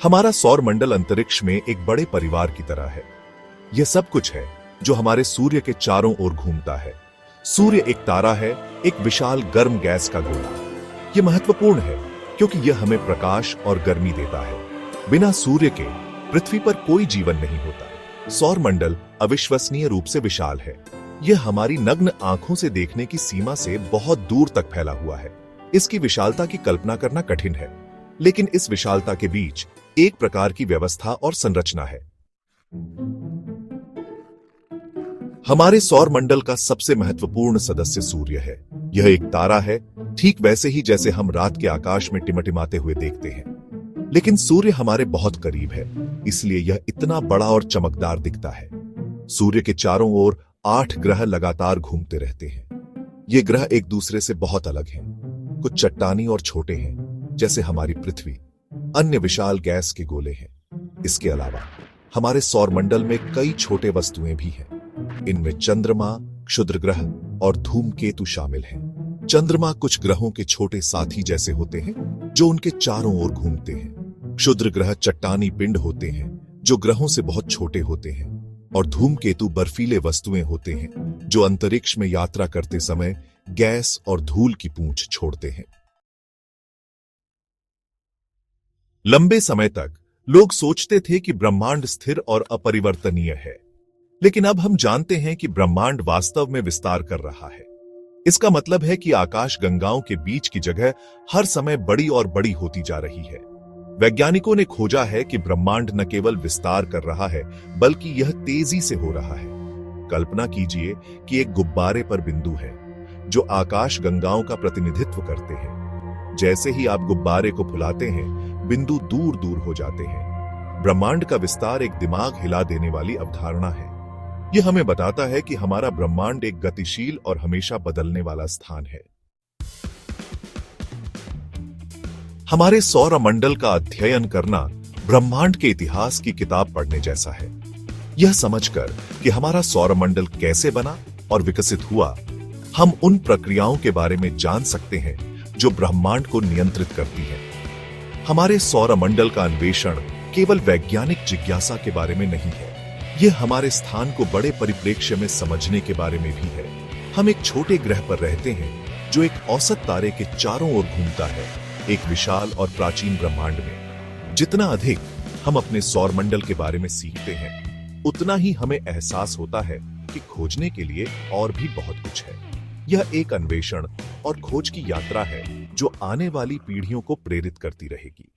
हमारा सौर मंडल अंतरिक्ष में एक बड़े परिवार की तरह है। यह सब कुछ है जो हमारे सूर्य के चारों ओर घूमता है। सूर्य एक तारा है, एक विशाल गर्म गैस का गोला। यह महत्वपूर्ण है क्योंकि यह हमें प्रकाश और गर्मी देता है। बिना सूर्य के पृथ्वी पर कोई जीवन नहीं होता। सौर मंडल अविश्वसनीय रूप से विशाल है। यह हमारी नग्न आंखों से देखने की सीमा से बहुत दूर तक फैला हुआ है। इसकी विशालता की कल्पना करना कठिन है, लेकिन इस विशालता के बीच एक प्रकार की व्यवस्था और संरचना है। हमारे सौर मंडल का सबसे महत्वपूर्ण सदस्य सूर्य है। यह एक तारा है, ठीक वैसे ही जैसे हम रात के आकाश में टिमटिमाते हुए देखते हैं। लेकिन सूर्य हमारे बहुत करीब है, इसलिए यह इतना बड़ा और चमकदार दिखता है। सूर्य के चारों ओर 8 ग्रह लगातार घूमते रहते हैं। ये ग्रह एक दूसरे से बहुत अलग हैं। कुछ चट्टानी और छोटे हैं, जैसे हमारी पृथ्वी। अन्य विशाल गैस के गोले हैं। इसके अलावा हमारे सौर मंडल में कई छोटे वस्तुएं भी हैं। इनमें चंद्रमा, क्षुद्र ग्रह और धूमकेतु शामिल हैं। चंद्रमा कुछ ग्रहों के छोटे साथी जैसे होते हैं जो उनके चारों ओर घूमते हैं। क्षुद्र ग्रह चट्टानी पिंड होते हैं जो ग्रहों से बहुत छोटे होते हैं, और धूमकेतु बर्फीले वस्तुएं होते हैं जो अंतरिक्ष में यात्रा करते समय गैस और धूल की पूंछ छोड़ते हैं। लंबे समय तक लोग सोचते थे कि ब्रह्मांड स्थिर और अपरिवर्तनीय है, लेकिन अब हम जानते हैं कि ब्रह्मांड वास्तव में विस्तार कर रहा है। इसका मतलब है कि आकाश गंगाओं के बीच की जगह हर समय बड़ी और बड़ी होती जा रही है। वैज्ञानिकों ने खोजा है कि ब्रह्मांड न केवल विस्तार कर रहा है, बल्कि यह तेजी से हो रहा है। कल्पना कीजिए कि एक गुब्बारे पर बिंदु है जो आकाश गंगाओं का प्रतिनिधित्व करते हैं। जैसे ही आप गुब्बारे को फुलाते हैं, बिंदु दूर दूर हो जाते हैं। ब्रह्मांड का विस्तार एक दिमाग हिला देने वाली अवधारणा है। यह हमें बताता है कि हमारा ब्रह्मांड एक गतिशील और हमेशा बदलने वाला स्थान है। हमारे सौर मंडल का अध्ययन करना ब्रह्मांड के इतिहास की किताब पढ़ने जैसा है। यह समझकर कि हमारा सौर मंडल कैसे बना और विकसित हुआ, हम उन प्रक्रियाओं के बारे में जान सकते हैं जो ब्रह्मांड को नियंत्रित करती हैं। हमारे सौर मंडल का अन्वेषण केवल वैज्ञानिक जिज्ञासा के बारे में नहीं है, यह हमारे स्थान को बड़े परिप्रेक्ष्य में समझने के बारे में भी है। हम एक छोटे ग्रह पर रहते हैं जो एक औसत तारे के चारों ओर घूमता है, एक विशाल और प्राचीन ब्रह्मांड में। जितना अधिक हम अपने सौर मंडल के बारे में सीखते हैं, उतना ही हमें एहसास होता है कि खोजने के लिए और भी बहुत कुछ है। यह एक अन्वेषण और खोज की यात्रा है जो आने वाली पीढ़ियों को प्रेरित करती रहेगी।